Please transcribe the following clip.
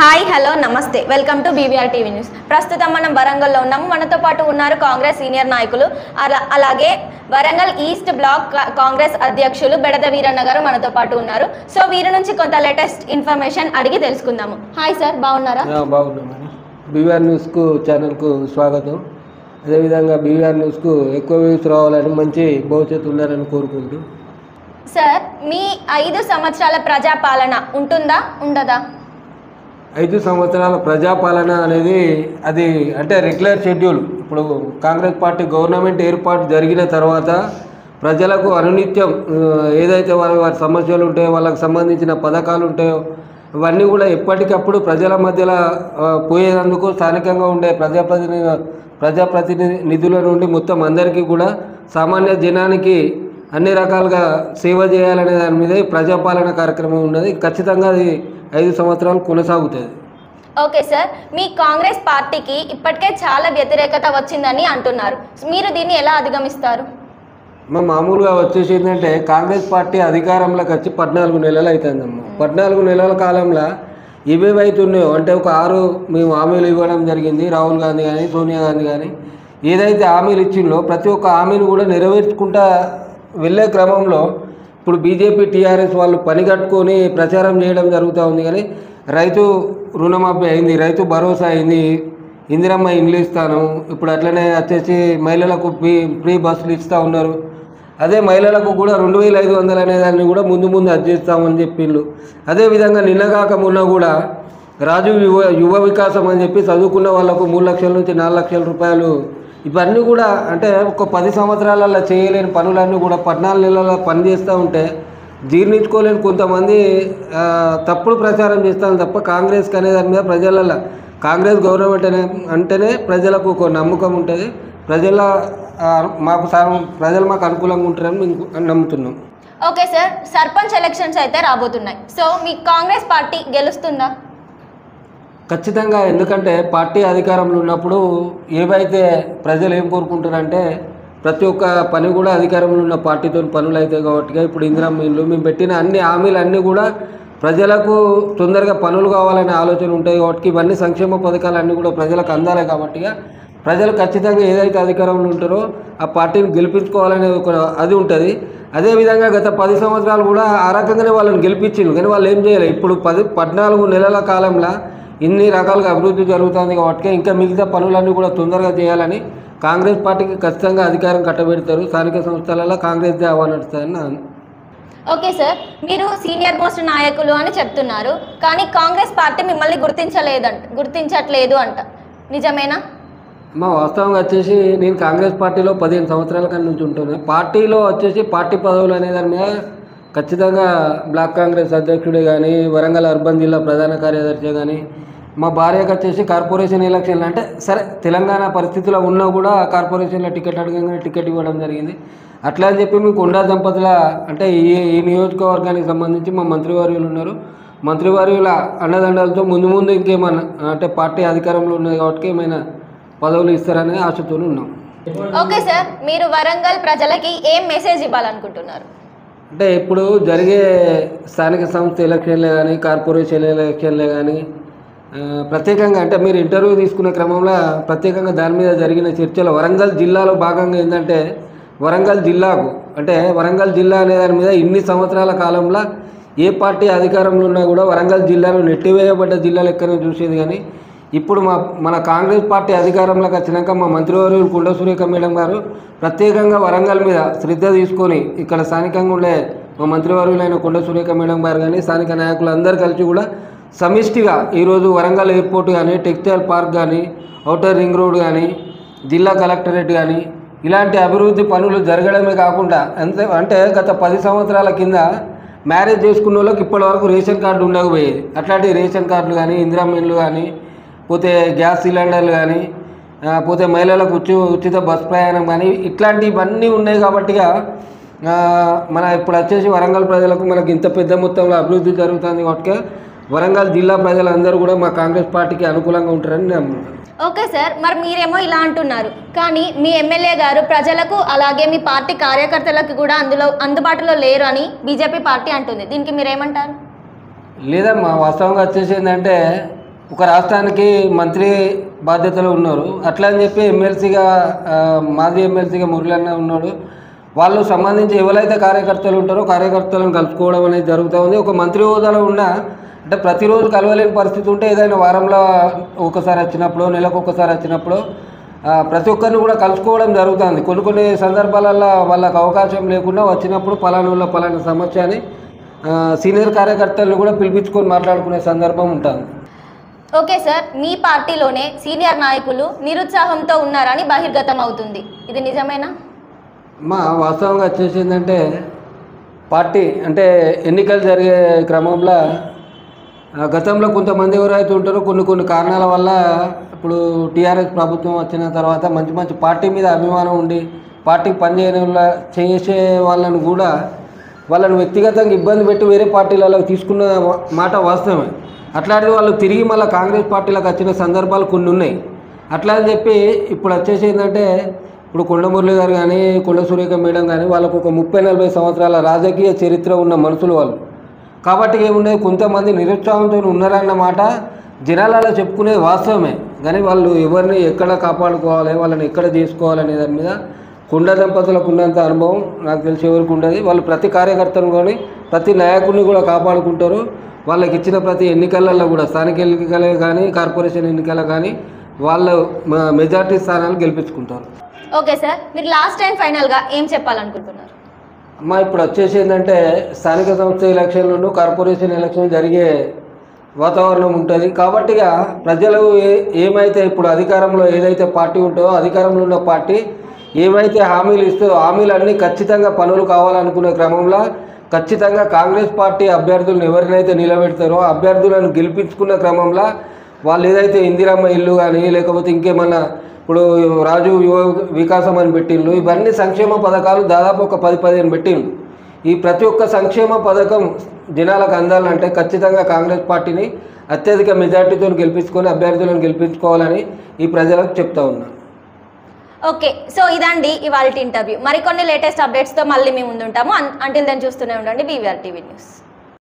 Hi hello నమస్తే welcome to BVR TV news. ప్రస్తుతం మనం వరంగల్లో ఉన్నాము. మనతో పాటు ఉన్నారు కాంగ్రెస్ సీనియర్ నాయకులు, అలాగే వరంగల్ ఈస్ట్ బ్లాక్ కాంగ్రెస్ అధ్యక్షులు బెడద వీరన్న గారు మనతో పాటు ఉన్నారు. సో వీరి నుంచి కొంత లేటెస్ట్ ఇన్ఫర్మేషన్ అడిగి తెలుసుకుందాము. హాయ్ సార్, బాగున్నారా? బాగున్నామని. బీవీఆర్ న్యూస్కు ఛానల్కు స్వాగతం. అదేవిధంగా బీవీఆర్ న్యూస్కు ఎక్కువ వ్యూస్ రావాలని, మంచి భవిష్యత్తు ఉండాలని కోరుకుంటూ. సార్, మీ 5 సంవత్సరాల ప్రజాపాలన ఉంటుందా ఉండదా? 5 సంవత్సరాల ప్రజాపాలన అనేది అది అంటే రెగ్యులర్ షెడ్యూల్. ఇప్పుడు కాంగ్రెస్ పార్టీ గవర్నమెంట్ ఏర్పాటు జరిగిన తర్వాత ప్రజలకు అనునిత్యం ఏదైతే వారి సమస్యలు ఉంటాయో, వాళ్ళకి సంబంధించిన పథకాలు ఉంటాయో ఇవన్నీ కూడా ఎప్పటికప్పుడు ప్రజల మధ్యలో పోయేందుకు స్థానికంగా ఉండే ప్రజాప్రతినిధుల నుండి మొత్తం అందరికీ కూడా సామాన్య జనానికి అన్ని రకాలుగా సేవ చేయాలనే దాని మీద ప్రజాపాలన కార్యక్రమం ఉన్నది. ఖచ్చితంగా అది 5 సంవత్సరాలు కొనసాగుతుంది. ఓకే సార్, మీ కాంగ్రెస్ పార్టీకి ఇప్పటికే చాలా వ్యతిరేకత వచ్చిందని అంటున్నారు. మీరు దీన్ని ఎలా అధిగమిస్తారు? మామూలుగా వచ్చేసి ఏంటంటే, కాంగ్రెస్ పార్టీ అధికారంలోకి వచ్చి 14 నెలలు అవుతుందమ్మా. 14 నెలల కాలంలో ఏవేవైతున్నాయో అంటే ఒక 6 మేము హామీలు ఇవ్వడం జరిగింది. రాహుల్ గాంధీ కానీ, సోనియా గాంధీ కానీ ఏదైతే హామీలు ఇచ్చిందో ప్రతి ఒక్క హామీని కూడా నెరవేర్చుకుంటా వెళ్ళే క్రమంలో ఇప్పుడు బీజేపీ టీఆర్ఎస్ వాళ్ళు పని కట్టుకొని ప్రచారం చేయడం జరుగుతూ ఉంది. కానీ రైతు రుణమాఫీ అయింది, రైతు భరోసా అయింది, ఇందిరమ్మ ఇండ్లు ఇస్తాను, ఇప్పుడు అట్లనే వచ్చేసి మహిళలకు ఫ్రీ బస్సులు ఇస్తూ ఉన్నారు. అదే మహిళలకు కూడా 2500 అనేదాన్ని కూడా ముందు అది చేస్తామని చెప్పిండ్రు. అదేవిధంగా నిన్నగాక మొన్న కూడా రాజీవ్ యువ వికాసం అని చెప్పి చదువుకున్న వాళ్ళకు 3 లక్షల నుంచి 4 లక్షల రూపాయలు, ఇవన్నీ కూడా అంటే ఒక 10 సంవత్సరాలలో చేయలేని పనులన్నీ కూడా 14 నెలల పని చేస్తూ ఉంటే జీర్ణించుకోలేని కొంతమంది తప్పుడు ప్రచారం చేస్తాను తప్ప కాంగ్రెస్కి అనే దాని మీద ప్రజలలో కాంగ్రెస్ గవర్నమెంట్ అంటేనే ప్రజలకు ఒక నమ్మకం ఉంటుంది. ప్రజలు మాకు అనుకూలంగా ఉంటారని మేము నమ్ముతున్నాం. ఓకే సార్, సర్పంచ్ ఎలక్షన్స్ అయితే రాబోతున్నాయి. సో మీ కాంగ్రెస్ పార్టీ గెలుస్తుందా? ఖచ్చితంగా. ఎందుకంటే పార్టీ అధికారంలో ఉన్నప్పుడు ఏవైతే ప్రజలు ఏం కోరుకుంటారంటే ప్రతి ఒక్క పని కూడా అధికారంలో ఉన్న పార్టీతో పనులు అవుతాయి కాబట్టి ఇప్పుడు ఇందిరమ్మ ఇల్లు మేము పెట్టిన అన్ని హామీలు అన్నీ కూడా ప్రజలకు తొందరగా పనులు కావాలనే ఆలోచన ఉంటాయి కాబట్టి ఇవన్నీ సంక్షేమ పథకాలు అన్నీ కూడా ప్రజలకు అందాలి కాబట్టి ప్రజలు ఖచ్చితంగా ఏదైతే అధికారంలో ఉంటారో ఆ పార్టీని గెలిపించుకోవాలనే ఒక అది ఉంటుంది. అదేవిధంగా గత 10 సంవత్సరాలు కూడా ఆ రకంగానే వాళ్ళని గెలిపించింది. కానీ వాళ్ళు ఏం చేయాలి, ఇప్పుడు 14 నెలల కాలంలో ఇన్ని రకాలుగా అభివృద్ధి జరుగుతుంది కాబట్టి ఇంకా మిగతా పనులన్నీ కూడా తొందరగా చేయాలని కాంగ్రెస్ పార్టీకి ఖచ్చితంగా అధికారం కట్టబెడతారు. స్థానిక సంస్థలలో కాంగ్రెస్ ఆహ్వానం నడుస్తుందని. ఓకే సార్, మీరు సీనియర్ మోస్ట్ నాయకులు అని చెప్తున్నారు, కానీ కాంగ్రెస్ పార్టీ మిమ్మల్ని గుర్తించట్లేదు అంట, నిజమేనా? వాస్తవంగా వచ్చేసి నేను కాంగ్రెస్ పార్టీలో 15 సంవత్సరాల కన్నా నుంచి ఉంటున్నాను. పార్టీలో వచ్చేసి పార్టీ పదవులు అనే దాని మీద ఖచ్చితంగా బ్లాక్ కాంగ్రెస్ అధ్యక్షుడే కానీ, వరంగల్ అర్బన్ జిల్లా ప్రధాన కార్యదర్శి కానీ, మా భార్యకు వచ్చేసి కార్పొరేషన్ ఎలక్షన్లు అంటే సరే తెలంగాణ పరిస్థితిలో ఉన్నా కూడా కార్పొరేషన్లో టికెట్ అడగగానే టికెట్ ఇవ్వడం జరిగింది. అట్లా అని చెప్పి మీకు కొండా దంపతుల అంటే ఈ నియోజకవర్గానికి సంబంధించి మా మంత్రివర్యులు ఉన్నారు. మంత్రివర్యుల అండదండలతో ముందు ఇంకేమన్నా అంటే పార్టీ అధికారంలో ఉన్నది కాబట్టి ఏమైనా పదవులు ఇస్తారనే ఆశతో ఉన్నాం. ఓకే సార్, మీరు వరంగల్ ప్రజలకి ఏం మెసేజ్ ఇవ్వాలనుకుంటున్నారు? అంటే ఇప్పుడు జరిగే స్థానిక సంస్థ ఎలక్షన్లే కానీ, కార్పొరేషన్ ఎలక్షన్లే కానీ ప్రత్యేకంగా అంటే మీరు ఇంటర్వ్యూ తీసుకునే క్రమంలో ప్రత్యేకంగా దాని మీద జరిగిన చర్చలో వరంగల్ జిల్లాలో భాగంగా ఏంటంటే వరంగల్ జిల్లాకు అంటే వరంగల్ జిల్లా అనే దాని మీద ఇన్ని సంవత్సరాల కాలంలో ఏ పార్టీ అధికారంలో ఉన్నా కూడా వరంగల్ జిల్లాను నెట్టివేయబడ్డ జిల్లా లెక్కనే చూసేది. కానీ ఇప్పుడు మన కాంగ్రెస్ పార్టీ అధికారంలోకి వచ్చినాక మా మంత్రివర్యులు కొండా సురేఖ మేడం గారు ప్రత్యేకంగా వరంగల్ మీద శ్రద్ధ తీసుకొని ఇక్కడ స్థానికంగా ఉండే మా మంత్రివర్యులైన కొండా సురేఖ మేడం గారు కానీ స్థానిక నాయకులు అందరూ కలిసి కూడా సమిష్టిగా ఈరోజు వరంగల్ ఎయిర్పోర్ట్ కానీ, టెక్స్టైల్ పార్క్ కానీ, ఔటర్ రింగ్ రోడ్ కానీ, జిల్లా కలెక్టరేట్ కానీ ఇలాంటి అభివృద్ధి పనులు జరగడమే కాకుండా అంటే గత 10 సంవత్సరాల కింద మ్యారేజ్ చేసుకున్న వాళ్ళకి ఇప్పటివరకు రేషన్ కార్డు ఉండకపోయేది. అట్లాంటి రేషన్ కార్డులు కానీ, ఇందిరమ్మ ఇళ్ళు కానీ, పోతే గ్యాస్ సిలిండర్లు కానీ, పోతే మహిళలకు ఉచిత బస్ ప్రయాణం కానీ ఇట్లాంటివన్నీ ఉన్నాయి కాబట్టిగా మన ఇప్పుడు వచ్చేసి వరంగల్ ప్రజలకు మనకు ఇంత పెద్ద మొత్తంలో అభివృద్ధి జరుగుతుంది కాబట్టి వరంగల్ జిల్లా ప్రజలందరూ కూడా మా కాంగ్రెస్ పార్టీకి అనుకూలంగా ఉంటారని నమ్ముతున్నాను. ఓకే సార్, మరి మీరేమో ఇలా అంటున్నారు, కానీ మీ ఎమ్మెల్యే గారు ప్రజలకు అలాగే మీ పార్టీ కార్యకర్తలకు కూడా అందుబాటులో లేరు అని బీజేపీ పార్టీ అంటుంది. దీనికి మీరేమంటారు? లేదమ్మా, వాస్తవంగా వచ్చేసి ఏంటంటే ఒక రాష్ట్రానికి మంత్రి బాధ్యతలు ఉన్నారు. అట్లా అని చెప్పి ఎమ్మెల్సీగా మాజీ ఎమ్మెల్సీగా మురళన్న ఉన్నాడు. వాళ్ళు సంబంధించి ఎవరైతే కార్యకర్తలు ఉంటారో కార్యకర్తలను కలుపుకోవడం అనేది జరుగుతూ ఉంది. ఒక మంత్రి హోదాలో ఉన్న అంటే ప్రతిరోజు కలవలేని పరిస్థితి ఉంటే ఏదైనా వారంలో ఒకసారి వచ్చినప్పుడు నెలకు ఒకసారి వచ్చినప్పుడు ప్రతి ఒక్కరిని కూడా కలుసుకోవడం జరుగుతుంది. కొన్ని సందర్భాలలో వాళ్ళకు అవకాశం లేకుండా వచ్చినప్పుడు పలానా పలానా సమస్య అని సీనియర్ కార్యకర్తలను కూడా పిలిపించుకొని మాట్లాడుకునే సందర్భం ఉంటుంది. ఓకే సార్, మీ పార్టీలోనే సీనియర్ నాయకులు నిరుత్సాహంతో ఉన్నారని బహిర్గతం అవుతుంది, ఇది నిజమేనా? వాస్తవంగా వచ్చేసి ఏంటంటే పార్టీ అంటే ఎన్నికలు జరిగే క్రమంలో గతంలో కొంతమంది ఎవరైతే ఉంటారో కొన్ని కారణాల వల్ల ఇప్పుడు టీఆర్ఎస్ ప్రభుత్వం వచ్చిన తర్వాత మంచి పార్టీ మీద అభిమానం ఉండి పార్టీకి చేసే వాళ్ళను కూడా వాళ్ళని వ్యక్తిగతంగా ఇబ్బంది పెట్టి వేరే పార్టీలలో తీసుకున్న మాట వాస్తవమే. అట్లాంటి వాళ్ళు తిరిగి మళ్ళీ కాంగ్రెస్ పార్టీలకు వచ్చిన సందర్భాలు కొన్ని ఉన్నాయి. అట్లా అని చెప్పి ఇప్పుడు వచ్చేసి ఏంటంటే ఇప్పుడు కొండమురళి గారు కానీ కొండ సురేఖ మేడం కానీ వాళ్ళకు ఒక 30-40 సంవత్సరాల రాజకీయ చరిత్ర ఉన్న మనుషులు వాళ్ళు. కాబట్టి ఏముండేది కొంతమంది నిరుత్సాహంతో ఉన్నారన్నమాట జనాలలో చెప్పుకునేది వాస్తవమే. కానీ వాళ్ళు ఎవరిని ఎక్కడ కాపాడుకోవాలి, వాళ్ళని ఎక్కడ చేసుకోవాలనే దాని మీద కొండ దంపతులకు ఉన్నంత అనుభవం నాకు తెలిసి ఎవరికి ఉండదు. వాళ్ళు ప్రతి కార్యకర్తను కానీ ప్రతి నాయకుడిని కూడా కాపాడుకుంటారు. వాళ్ళకి ఇచ్చిన ప్రతి ఎన్నికలలో కూడా స్థానిక ఎన్నికలే కానీ కార్పొరేషన్ ఎన్నికలు కానీ వాళ్ళు మెజార్టీ స్థానాలు గెలిపించుకుంటారు. ఓకే సార్, మీరు లాస్ట్ టైం ఫైనల్గా ఏం చెప్పాలనుకుంటున్నారు? ఇప్పుడు వచ్చేసి ఏంటంటే స్థానిక సంస్థ ఎలక్షన్లను కార్పొరేషన్ ఎలక్షన్ జరిగే వాతావరణం ఉంటుంది. కాబట్టి ప్రజలు ఏమైతే ఇప్పుడు అధికారంలో ఏదైతే పార్టీ ఉంటుందో అధికారంలో ఉన్న పార్టీ ఏమైతే హామీలు ఇస్తుందో హామీలన్నీ ఖచ్చితంగా పనులు కావాలనుకునే క్రమంలో ఖచ్చితంగా కాంగ్రెస్ పార్టీ అభ్యర్థులను ఎవరినైతే నిలబెడతారో అభ్యర్థులను గెలిపించుకున్న క్రమంలో వాళ్ళు ఏదైతే ఇందిరమ్మ ఇల్లు కానీ లేకపోతే ఇంకేమన్నా ఇప్పుడు రాజు యువ వికాసం అని పెట్టిండ్రు, ఇవన్నీ సంక్షేమ పథకాలు దాదాపు ఒక 10-15 పెట్టిండ్రు. ఈ ప్రతి ఒక్క సంక్షేమ పథకం జనాలకు అందాలంటే ఖచ్చితంగా కాంగ్రెస్ పార్టీని అత్యధిక మెజార్టీతో గెలిపించుకొని అభ్యర్థులను గెలిపించుకోవాలని ఈ ప్రజలకు చెప్తా ఉన్నాను. ఓకే, సో ఇదండి ఇవాళ ఇంటర్వ్యూ. మరికొన్ని లేటెస్ట్ అప్డేట్స్తో మళ్ళీ మేము ముందుంటాము. అంటిల్ దెన్ చూస్తూనే ఉండండి BVR TV న్యూస్.